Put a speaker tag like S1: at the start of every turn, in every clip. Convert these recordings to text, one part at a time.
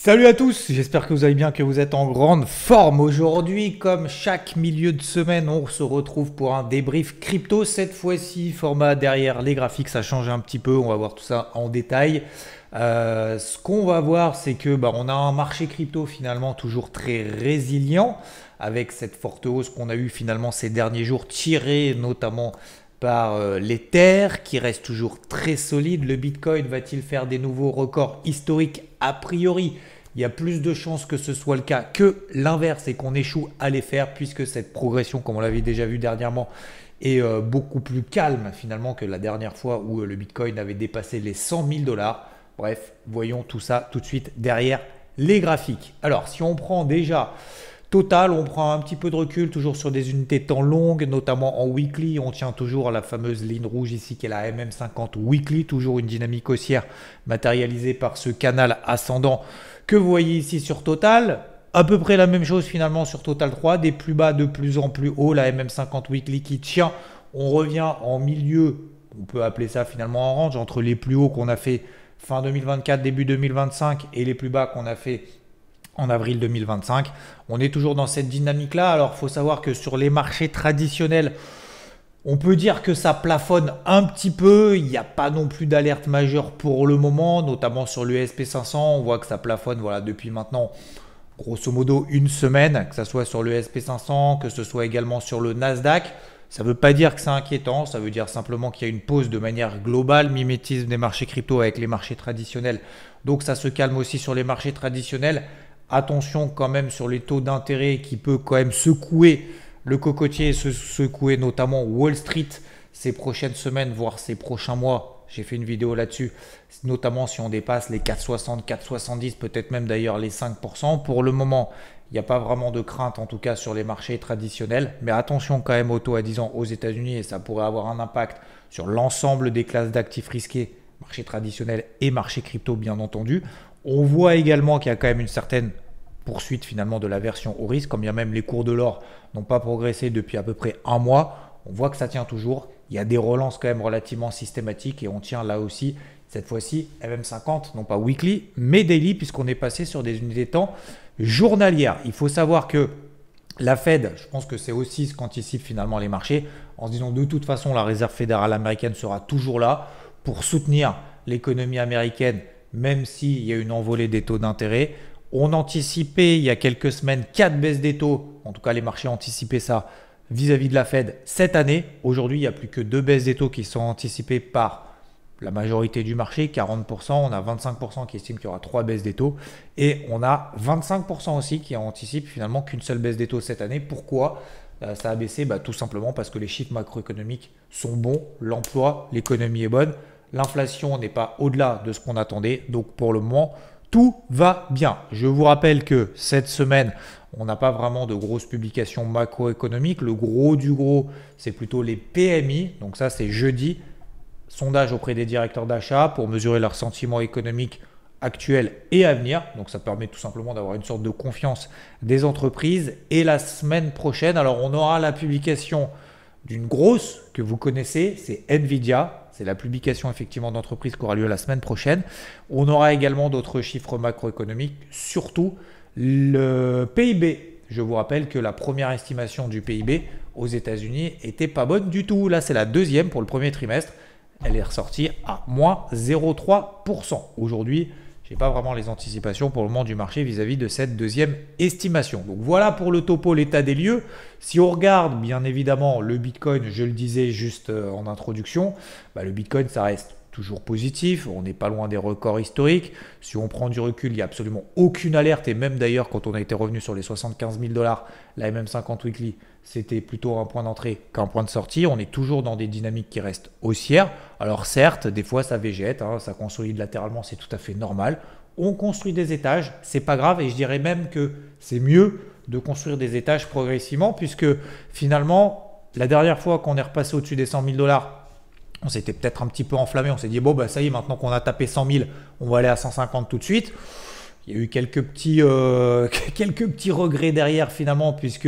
S1: Salut à tous, j'espère que vous allez bien, que vous êtes en grande forme. Aujourd'hui, comme chaque milieu de semaine, on se retrouve pour un débrief crypto. Cette fois-ci, format derrière les graphiques, ça change un petit peu, on va voir tout ça en détail. Ce qu'on va voir, c'est que on a un marché crypto finalement toujours très résilient, avec cette forte hausse qu'on a eue finalement ces derniers jours, tirée notamment par l'Ether qui reste toujours très solide. Le Bitcoin va-t-il faire des nouveaux records historiques? A priori, il y a plus de chances que ce soit le cas que l'inverse et qu'on échoue à les faire, puisque cette progression, comme on l'avait déjà vu dernièrement, est beaucoup plus calme finalement que la dernière fois où le Bitcoin avait dépassé les 100 000 dollars. Bref, voyons tout ça tout de suite derrière les graphiques. Alors, si on prend déjà Total, on prend un petit peu de recul, toujours sur des unités temps longues, notamment en weekly. On tient toujours la fameuse ligne rouge ici qui est la MM50 weekly, toujours une dynamique haussière matérialisée par ce canal ascendant que vous voyez ici sur Total. À peu près la même chose finalement sur Total 3, des plus bas de plus en plus haut, la MM50 weekly qui tient. On revient en milieu, on peut appeler ça finalement en range, entre les plus hauts qu'on a fait fin 2024, début 2025 et les plus bas qu'on a fait en avril 2025. On est toujours dans cette dynamique-là. Alors, il faut savoir que sur les marchés traditionnels, on peut dire que ça plafonne un petit peu. Il n'y a pas non plus d'alerte majeure pour le moment, notamment sur le SP500. On voit que ça plafonne depuis maintenant, grosso modo, une semaine, que ce soit sur le SP500, que ce soit également sur le Nasdaq. Ça ne veut pas dire que c'est inquiétant, ça veut dire simplement qu'il y a une pause de manière globale, mimétisme des marchés crypto avec les marchés traditionnels. Donc, ça se calme aussi sur les marchés traditionnels. Attention quand même sur les taux d'intérêt qui peut quand même secouer le cocotier, secouer notamment Wall Street ces prochaines semaines, voire ces prochains mois. J'ai fait une vidéo là-dessus, notamment si on dépasse les 4,60, 4,70, peut-être même d'ailleurs les 5%. Pour le moment, il n'y a pas vraiment de crainte en tout cas sur les marchés traditionnels. Mais attention quand même aux taux à 10 ans aux États-Unis et ça pourrait avoir un impact sur l'ensemble des classes d'actifs risqués, marché traditionnel et marché crypto bien entendu. On voit également qu'il y a quand même une certaine poursuite finalement de l'aversion au risque, comme bien même les cours de l'or n'ont pas progressé depuis à peu près un mois. On voit que ça tient toujours. Il y a des relances quand même relativement systématiques et on tient là aussi, cette fois-ci, MM50, non pas weekly, mais daily, puisqu'on est passé sur des unités de temps journalières. Il faut savoir que la Fed, je pense que c'est aussi ce qu'anticipent finalement les marchés, en se disant de toute façon la Réserve fédérale américaine sera toujours là pour soutenir l'économie américaine, même s'il y a une envolée des taux d'intérêt. On anticipait il y a quelques semaines 4 baisses des taux, en tout cas les marchés anticipaient ça vis-à-vis de la Fed cette année. Aujourd'hui, il n'y a plus que 2 baisses des taux qui sont anticipées par la majorité du marché, 40%. On a 25% qui estiment qu'il y aura 3 baisses des taux et on a 25% aussi qui anticipent finalement qu'une seule baisse des taux cette année. Pourquoi ça a baissé? Tout simplement parce que les chiffres macroéconomiques sont bons, l'emploi, l'économie est bonne. L'inflation n'est pas au-delà de ce qu'on attendait. Donc pour le moment, tout va bien. Je vous rappelle que cette semaine, on n'a pas vraiment de grosses publications macroéconomiques. Le gros du gros, c'est plutôt les PMI. Donc ça, c'est jeudi. Sondage auprès des directeurs d'achat pour mesurer leur sentiment économique actuel et à venir. Donc ça permet tout simplement d'avoir une sorte de confiance des entreprises. Et la semaine prochaine, alors on aura la publication d'une grosse que vous connaissez, c'est Nvidia. C'est la publication effectivement d'entreprise qui aura lieu la semaine prochaine. On aura également d'autres chiffres macroéconomiques, surtout le PIB. Je vous rappelle que la première estimation du PIB aux États-Unis était pas bonne du tout. Là, c'est la deuxième pour le premier trimestre. Elle est ressortie à moins 0,3%. Aujourd'hui, je n'ai pas vraiment les anticipations pour le moment du marché vis-à-vis de cette deuxième estimation. Donc voilà pour le topo, l'état des lieux. Si on regarde bien évidemment le Bitcoin, je le disais juste en introduction, le Bitcoin ça reste toujours positif, on n'est pas loin des records historiques. Si on prend du recul, il n'y a absolument aucune alerte et même d'ailleurs quand on a été revenu sur les 75 000 $, la MM50 weekly, c'était plutôt un point d'entrée qu'un point de sortie. On est toujours dans des dynamiques qui restent haussières. Alors certes, des fois ça végète, ça consolide latéralement, c'est tout à fait normal. On construit des étages, c'est pas grave et je dirais même que c'est mieux de construire des étages progressivement puisque finalement, la dernière fois qu'on est repassé au-dessus des 100 000 $, on s'était peut-être un petit peu enflammé. On s'est dit, ça y est, maintenant qu'on a tapé 100 000, on va aller à 150 tout de suite. Il y a eu quelques petits regrets derrière finalement puisque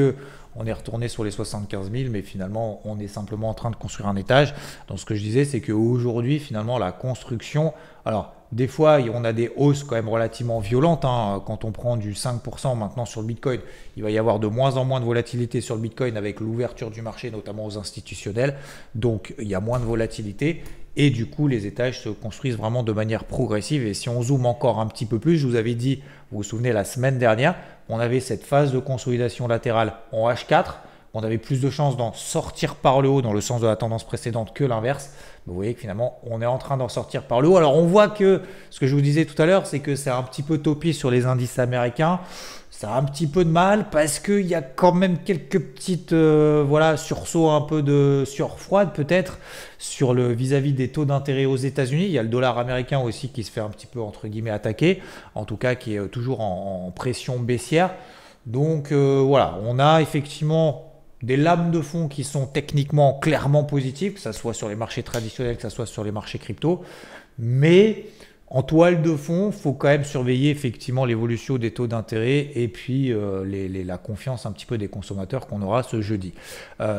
S1: on est retourné sur les 75 000, mais finalement, on est simplement en train de construire un étage. Donc, ce que je disais, c'est qu'aujourd'hui, finalement, la construction, alors, des fois, on a des hausses quand même relativement violentes. Hein. Quand on prend du 5% maintenant sur le Bitcoin, il va y avoir de moins en moins de volatilité sur le Bitcoin avec l'ouverture du marché, notamment aux institutionnels. Donc, il y a moins de volatilité. Et du coup, les étages se construisent vraiment de manière progressive. Et si on zoome encore un petit peu plus, je vous avais dit, vous vous souvenez, la semaine dernière, on avait cette phase de consolidation latérale en H4. On avait plus de chances d'en sortir par le haut dans le sens de la tendance précédente que l'inverse. Vous voyez que finalement, on est en train d'en sortir par le haut. Alors, on voit que ce que je vous disais tout à l'heure, c'est que c'est un petit peu topi sur les indices américains. Ça a un petit peu de mal parce qu'il y a quand même quelques petites sursauts, un peu de sueur froide peut-être sur le vis-à-vis des taux d'intérêt aux États-Unis. Il y a le dollar américain aussi qui se fait un petit peu entre guillemets attaquer, en tout cas qui est toujours en pression baissière. Donc on a effectivement des lames de fond qui sont techniquement clairement positives, que ce soit sur les marchés traditionnels, que ce soit sur les marchés crypto. Mais en toile de fond, il faut quand même surveiller effectivement l'évolution des taux d'intérêt et puis la confiance un petit peu des consommateurs qu'on aura ce jeudi.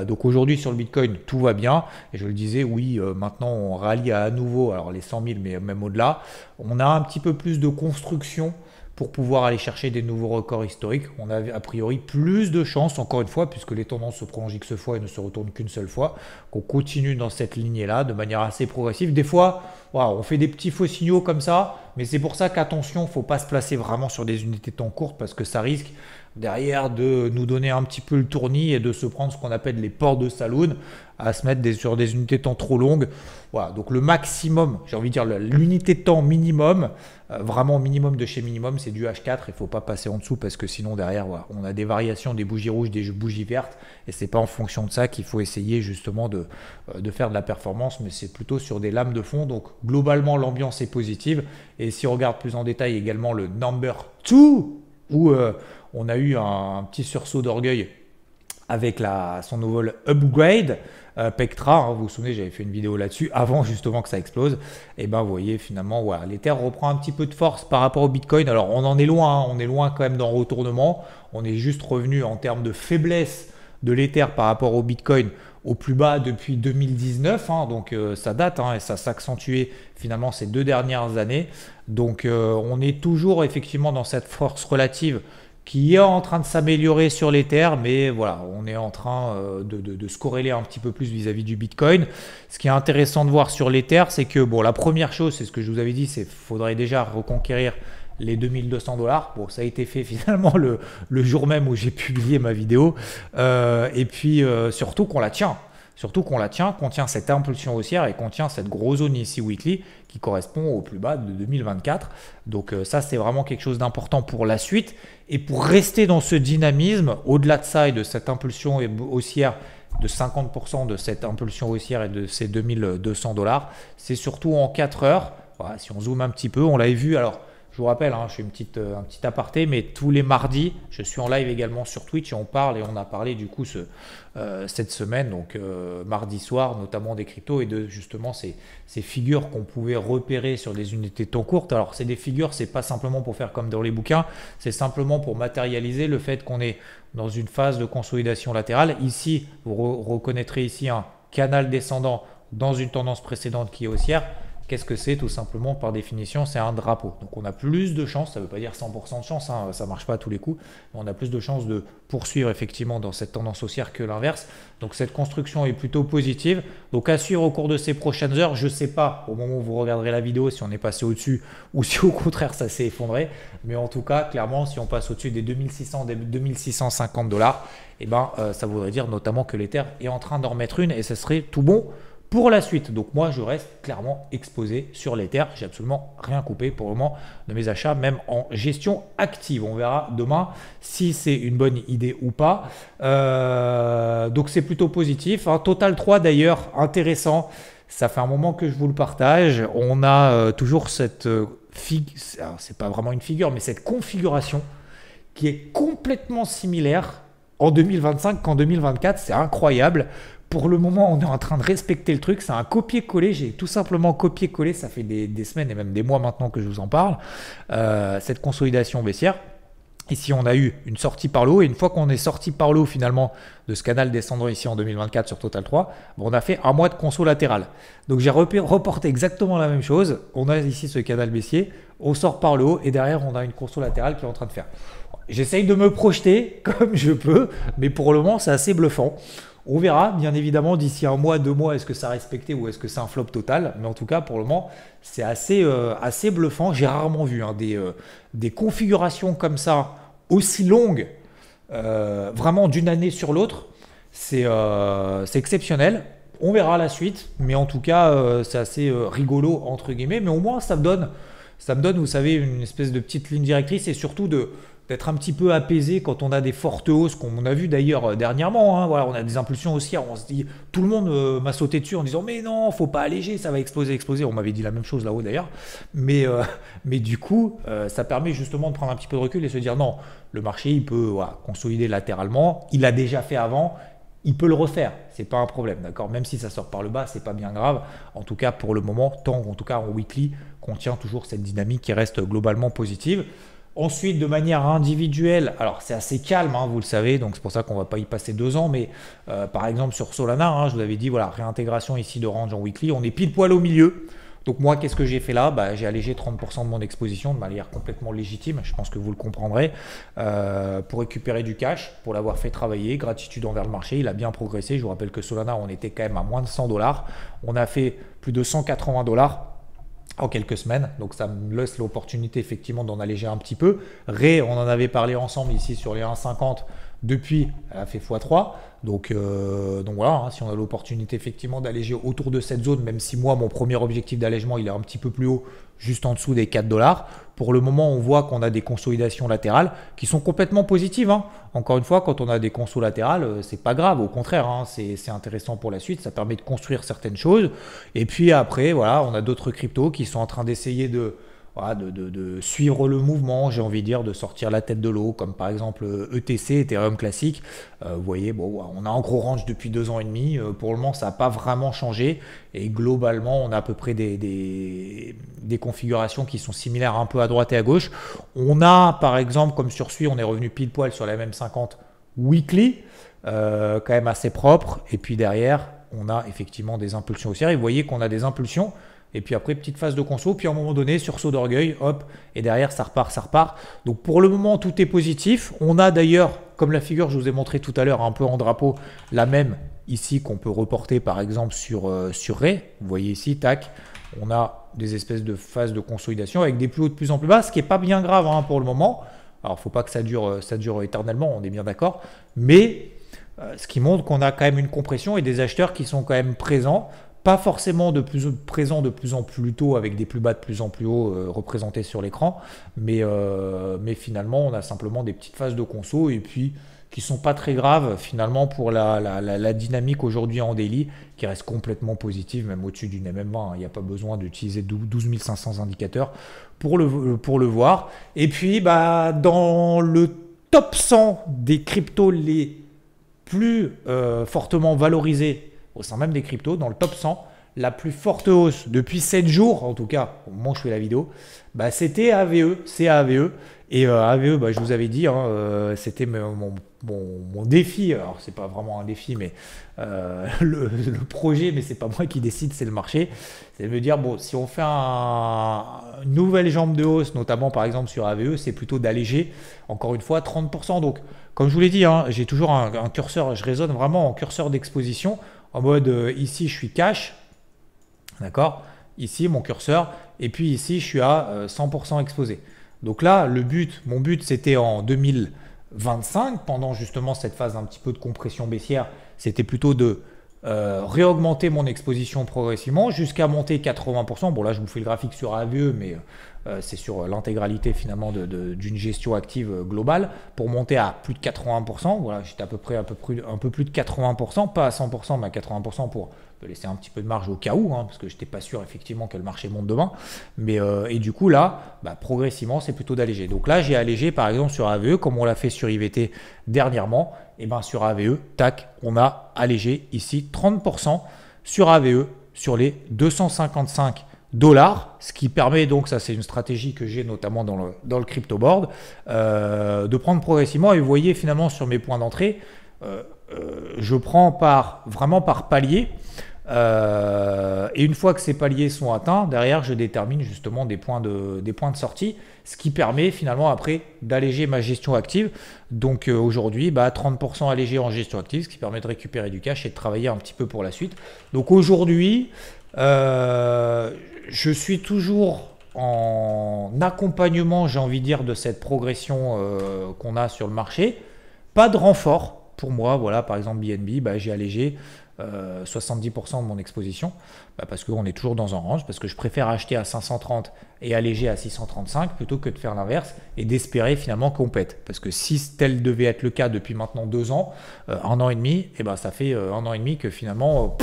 S1: Donc aujourd'hui sur le Bitcoin, tout va bien. Et je le disais, oui, maintenant on rallie à nouveau, alors les 100 000, mais même au-delà. On a un petit peu plus de construction pour pouvoir aller chercher des nouveaux records historiques. On a a priori plus de chances, encore une fois, puisque les tendances se prolongent X fois et ne se retournent qu'une seule fois, qu'on continue dans cette lignée-là de manière assez progressive. Des fois, on fait des petits faux signaux comme ça, mais c'est pour ça qu'attention, il ne faut pas se placer vraiment sur des unités de temps courtes parce que ça risque derrière de nous donner un petit peu le tournis et de se prendre ce qu'on appelle les ports de saloon, à se mettre sur des unités de temps trop longues. Voilà, donc le maximum, j'ai envie de dire l'unité de temps minimum, vraiment minimum de chez minimum, c'est du H4. Il ne faut pas passer en dessous parce que sinon derrière, on a des variations, des bougies rouges, des bougies vertes, et c'est pas en fonction de ça qu'il faut essayer justement de faire de la performance, mais c'est plutôt sur des lames de fond. Donc globalement, l'ambiance est positive. Et si on regarde plus en détail également le number 2, où on a eu un petit sursaut d'orgueil avec son nouveau upgrade, Pectra, hein, vous vous souvenez, j'avais fait une vidéo là-dessus avant justement que ça explose. Et ben vous voyez finalement, l'Ether reprend un petit peu de force par rapport au Bitcoin. Alors on en est loin, on est loin quand même dans le retournement. On est juste revenu en termes de faiblesse de l'Ether par rapport au Bitcoin au plus bas depuis 2019, hein, donc ça date et ça s'est accentué finalement ces 2 dernières années. Donc on est toujours effectivement dans cette force relative qui est en train de s'améliorer sur l'Ether, mais voilà, on est en train de se corréler un petit peu plus vis-à-vis du Bitcoin. Ce qui est intéressant de voir sur l'Ether, c'est que la première chose, c'est ce que je vous avais dit, c'est qu'il faudrait déjà reconquérir les 2200 $. Bon, ça a été fait finalement le jour même où j'ai publié ma vidéo. Et puis surtout qu'on la tient. Qu'on tient cette impulsion haussière et qu'on tient cette grosse zone ici weekly qui correspond au plus bas de 2024. Donc ça, c'est vraiment quelque chose d'important pour la suite. Et pour rester dans ce dynamisme, au-delà de ça et de cette impulsion haussière, de 50% de cette impulsion haussière et de ces 2200 $, c'est surtout en 4 heures. Voilà, si on zoome un petit peu, on l'avait vu. Alors, je vous rappelle, je fais un petit aparté, mais tous les mardis, je suis en live également sur Twitch et on parle et on a parlé du coup cette semaine, donc mardi soir, notamment des cryptos et de justement ces figures qu'on pouvait repérer sur des unités de temps courtes. Alors, c'est des figures, c'est pas simplement pour faire comme dans les bouquins, c'est simplement pour matérialiser le fait qu'on est dans une phase de consolidation latérale. Ici, vous reconnaîtrez ici un canal descendant dans une tendance précédente qui est haussière. Qu'est-ce que c'est? Tout simplement, par définition, c'est un drapeau. Donc on a plus de chances, ça ne veut pas dire 100% de chance, ça ne marche pas à tous les coups, mais on a plus de chances de poursuivre effectivement dans cette tendance haussière que l'inverse. Donc cette construction est plutôt positive. Donc à suivre au cours de ces prochaines heures, je ne sais pas au moment où vous regarderez la vidéo si on est passé au-dessus ou si au contraire ça s'est effondré. Mais en tout cas, clairement, si on passe au-dessus des 2600, des 2650 $, ça voudrait dire notamment que l'Ether est en train d'en remettre une et ce serait tout bon pour la suite. Donc moi, je reste clairement exposé sur l'Ether. J'ai absolument rien coupé pour le moment de mes achats, même en gestion active. On verra demain si c'est une bonne idée ou pas. Donc c'est plutôt positif. Total 3 d'ailleurs, intéressant. Ça fait un moment que je vous le partage. On a toujours cette c'est pas vraiment une figure, mais cette configuration qui est complètement similaire en 2025 qu'en 2024. C'est incroyable. Pour le moment, on est en train de respecter le truc. C'est un copier-coller. J'ai tout simplement copié-collé. Ça fait des semaines et même des mois maintenant que je vous en parle. Cette consolidation baissière. Ici, on a eu une sortie par le haut, et une fois qu'on est sorti par le haut finalement de ce canal descendant ici en 2024 sur Total 3, on a fait un mois de conso latéral. Donc j'ai reporté exactement la même chose. On a ici ce canal baissier, on sort par le haut et derrière on a une conso latérale qui est en train de faire. J'essaye de me projeter comme je peux, mais pour le moment c'est assez bluffant. On verra bien évidemment d'ici un mois, 2 mois, est-ce que ça a respecté ou est-ce que c'est un flop total. Mais en tout cas pour le moment c'est assez bluffant. J'ai rarement vu des configurations comme ça aussi longues, vraiment d'une année sur l'autre. C'est exceptionnel. On verra la suite, mais en tout cas c'est assez rigolo entre guillemets. Mais au moins ça me donne, vous savez, une espèce de petite ligne directrice et surtout d'être un petit peu apaisé quand on a des fortes hausses, qu'on a vu d'ailleurs dernièrement. Hein. Voilà, on a des impulsions haussières, on se dit, tout le monde m'a sauté dessus en disant mais non, faut pas alléger, ça va exploser, exploser. On m'avait dit la même chose là-haut d'ailleurs. Mais du coup, ça permet justement de prendre un petit peu de recul et se dire non, le marché il peut consolider latéralement, il l'a déjà fait avant. Il peut le refaire, c'est pas un problème, d'accord. Même si ça sort par le bas, c'est pas bien grave. En tout cas, pour le moment, tant en tout cas en weekly, qu'on tient toujours cette dynamique qui reste globalement positive. Ensuite, de manière individuelle, alors c'est assez calme, hein, vous le savez, donc c'est pour ça qu'on ne va pas y passer 2 ans, mais par exemple sur Solana, hein, je vous avais dit, voilà, réintégration ici de range en weekly, on est pile poil au milieu. Donc moi, qu'est-ce que j'ai fait là? J'ai allégé 30% de mon exposition de manière complètement légitime, je pense que vous le comprendrez, pour récupérer du cash, pour l'avoir fait travailler, gratitude envers le marché, il a bien progressé. Je vous rappelle que Solana, on était quand même à moins de 100 $, on a fait plus de 180 $ en quelques semaines, donc ça me laisse l'opportunité effectivement d'en alléger un petit peu. On en avait parlé ensemble ici sur les 1,50, depuis elle a fait x3, donc voilà, hein, si on a l'opportunité effectivement d'alléger autour de cette zone, même si moi mon premier objectif d'allègement il est un petit peu plus haut, juste en dessous des 4 $. Pour le moment, on voit qu'on a des consolidations latérales qui sont complètement positives. Hein. Encore une fois, quand on a des consos latérales, c'est pas grave. Au contraire, hein, c'est intéressant pour la suite. Ça permet de construire certaines choses. Et puis après, voilà, on a d'autres cryptos qui sont en train d'essayer de suivre le mouvement, j'ai envie de dire, de sortir la tête de l'eau, comme par exemple ETC, Ethereum classique. Vous voyez, bon, on a un gros range depuis 2 ans et demi. Pour le moment, ça n'a pas vraiment changé. Et globalement, on a à peu près des configurations qui sont similaires un peu à droite et à gauche. On a, par exemple, comme sur SUI, on est revenu pile poil sur la même 50 weekly, quand même assez propre. Et puis derrière, on a effectivement des impulsions haussières. Et vous voyez qu'on a des impulsions. Et puis après, petite phase de conso, puis à un moment donné, sursaut d'orgueil, hop, et derrière, ça repart, ça repart. Donc pour le moment, tout est positif. On a d'ailleurs, comme la figure que je vous ai montré tout à l'heure, un peu en drapeau, la même ici qu'on peut reporter par exemple sur Ray. Vous voyez ici, tac, on a des espèces de phases de consolidation avec des plus hauts de plus en plus bas, ce qui n'est pas bien grave hein, pour le moment. Alors, il ne faut pas que ça dure éternellement, on est bien d'accord. Mais ce qui montre qu'on a quand même une compression et des acheteurs qui sont quand même présents. Pas forcément présent de plus en plus tôt avec des plus bas de plus en plus haut représentés sur l'écran, mais finalement on a simplement des petites phases de conso et puis qui sont pas très graves finalement pour la dynamique aujourd'hui en daily qui reste complètement positive, même au-dessus d'une MM20. Il n'y a pas besoin d'utiliser 12 500 indicateurs pour le voir. Et puis dans le top 100 des cryptos les plus fortement valorisés au sein même des cryptos, dans le top 100, la plus forte hausse depuis 7 jours, en tout cas au moment où je fais la vidéo, c'était AVE, c'est AVE. Et AVE, je vous avais dit, hein, c'était mon défi. Alors, c'est pas vraiment un défi, mais le projet, mais c'est pas moi qui décide, c'est le marché. C'est de me dire, bon, si on fait une nouvelle jambe de hausse, notamment par exemple sur AVE, c'est plutôt d'alléger, encore une fois, 30%. Donc, comme je vous l'ai dit, hein, j'ai toujours un curseur, je raisonne vraiment en curseur d'exposition, en mode ici, je suis cash, d'accord? Ici, mon curseur, et puis ici, je suis à 100% exposé. Donc là, mon but, c'était en 2025, pendant justement cette phase un petit peu de compression baissière, c'était plutôt de réaugmenter mon exposition progressivement jusqu'à monter 80%. Bon là, je vous fais le graphique sur AVE, mais c'est sur l'intégralité finalement d'une gestion active globale pour monter à plus de 80%. Voilà, j'étais à peu près un peu plus de 80%, pas à 100%, mais à 80% pour laisser un petit peu de marge au cas où, hein, parce que je n'étais pas sûr effectivement que le marché monte demain. Mais et du coup là, progressivement, c'est plutôt d'alléger. Donc là, j'ai allégé par exemple sur AVE, comme on l'a fait sur IVT dernièrement. Et sur AVE, tac, on a allégé ici 30% sur AVE sur les 255 dollars, ce qui permet donc, ça c'est une stratégie que j'ai notamment dans le crypto board, de prendre progressivement. Et vous voyez finalement sur mes points d'entrée, je prends vraiment par palier. Et une fois que ces paliers sont atteints, derrière je détermine justement des points de sortie, ce qui permet finalement après d'alléger ma gestion active. Donc aujourd'hui 30% allégé en gestion active, ce qui permet de récupérer du cash et de travailler un petit peu pour la suite. Donc aujourd'hui je suis toujours en accompagnement, j'ai envie de dire, de cette progression qu'on a sur le marché. Pas de renfort pour moi, voilà, par exemple BNB, j'ai allégé 70% de mon exposition, parce qu'on est toujours dans un range, parce que je préfère acheter à 530 et alléger à 635 plutôt que de faire l'inverse et d'espérer finalement qu'on pète. Parce que si tel devait être le cas depuis maintenant 2 ans, 1 an et demi, ça fait 1 an et demi que finalement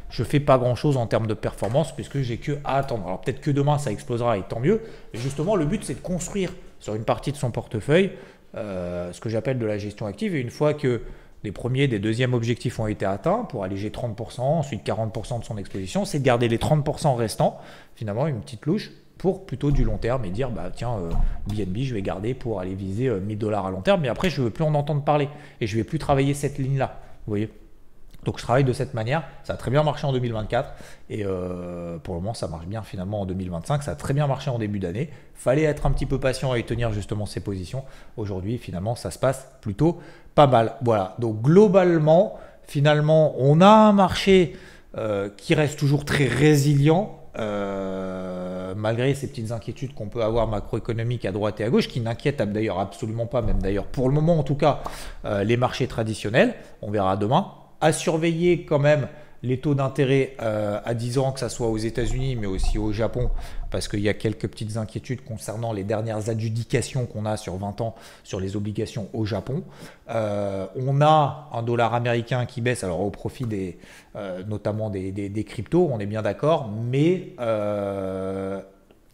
S1: je fais pas grand chose en termes de performance puisque j'ai que à attendre. Alors peut-être que demain ça explosera et tant mieux, mais justement le but c'est de construire sur une partie de son portefeuille ce que j'appelle de la gestion active, et une fois que des premiers, des deuxièmes objectifs ont été atteints pour alléger 30%, ensuite 40% de son exposition, c'est de garder les 30% restants, finalement une petite louche pour plutôt du long terme et dire BNB je vais garder pour aller viser 1000 $ à long terme, mais après je ne veux plus en entendre parler et je ne vais plus travailler cette ligne-là, vous voyez. Donc je travaille de cette manière, ça a très bien marché en 2024 et pour le moment ça marche bien finalement en 2025, ça a très bien marché en début d'année, fallait être un petit peu patient et tenir justement ses positions. Aujourd'hui finalement ça se passe plutôt pas mal. Voilà, donc globalement finalement on a un marché qui reste toujours très résilient malgré ces petites inquiétudes qu'on peut avoir macroéconomiques à droite et à gauche, qui n'inquiètent d'ailleurs absolument pas, même d'ailleurs pour le moment en tout cas, les marchés traditionnels. On verra demain. À surveiller quand même les taux d'intérêt à 10 ans, que ce soit aux États-Unis mais aussi au Japon, parce qu'il y a quelques petites inquiétudes concernant les dernières adjudications qu'on a sur 20 ans sur les obligations au Japon. On a un dollar américain qui baisse, alors au profit notamment des cryptos, on est bien d'accord, mais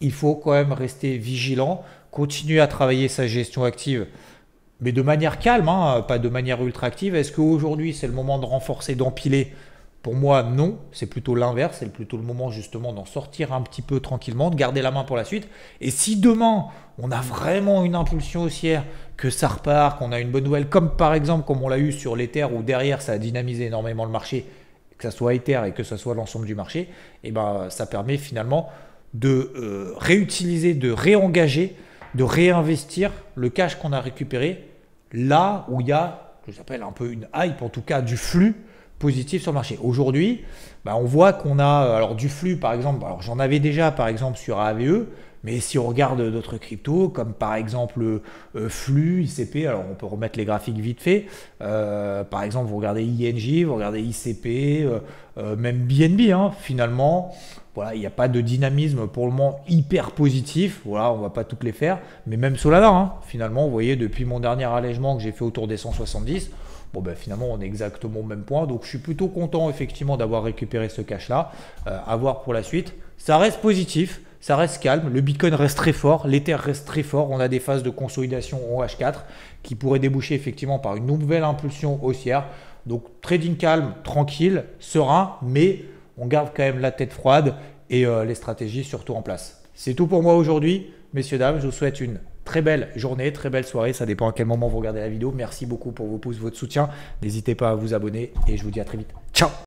S1: il faut quand même rester vigilant, continuer à travailler sa gestion active, mais de manière calme, pas de manière ultra active. Est-ce qu'aujourd'hui c'est le moment de renforcer, d'empiler? Pour moi non, c'est plutôt l'inverse, c'est plutôt le moment justement d'en sortir un petit peu tranquillement, de garder la main pour la suite. Et si demain on a vraiment une impulsion haussière, que ça repart, qu'on a une bonne nouvelle, comme par exemple comme on l'a eu sur l'Ether où derrière ça a dynamisé énormément le marché, que ce soit Ether et que ce soit l'ensemble du marché, et ça permet finalement de réutiliser, de réengager, de réinvestir le cash qu'on a récupéré là où il y a, j'appelle un peu une hype, en tout cas du flux positif sur le marché. Aujourd'hui, on voit qu'on a alors du flux par exemple, alors j'en avais déjà par exemple sur AVE, mais si on regarde d'autres cryptos comme par exemple flux, ICP, alors on peut remettre les graphiques vite fait, par exemple vous regardez INJ, vous regardez ICP, même BNB, finalement, voilà, il n'y a pas de dynamisme pour le moment hyper positif, voilà, on ne va pas toutes les faire, mais même Solana, finalement, vous voyez, depuis mon dernier allègement que j'ai fait autour des 170, finalement on est exactement au même point, donc je suis plutôt content effectivement d'avoir récupéré ce cash là, à voir pour la suite. Ça reste positif, ça reste calme, le Bitcoin reste très fort, l'Ether reste très fort, on a des phases de consolidation en H4 qui pourraient déboucher effectivement par une nouvelle impulsion haussière, donc trading calme, tranquille, serein, mais on garde quand même la tête froide et les stratégies surtout en place. C'est tout pour moi aujourd'hui, messieurs, dames, je vous souhaite une très belle journée, très belle soirée, ça dépend à quel moment vous regardez la vidéo. Merci beaucoup pour vos pouces, votre soutien. N'hésitez pas à vous abonner et je vous dis à très vite. Ciao!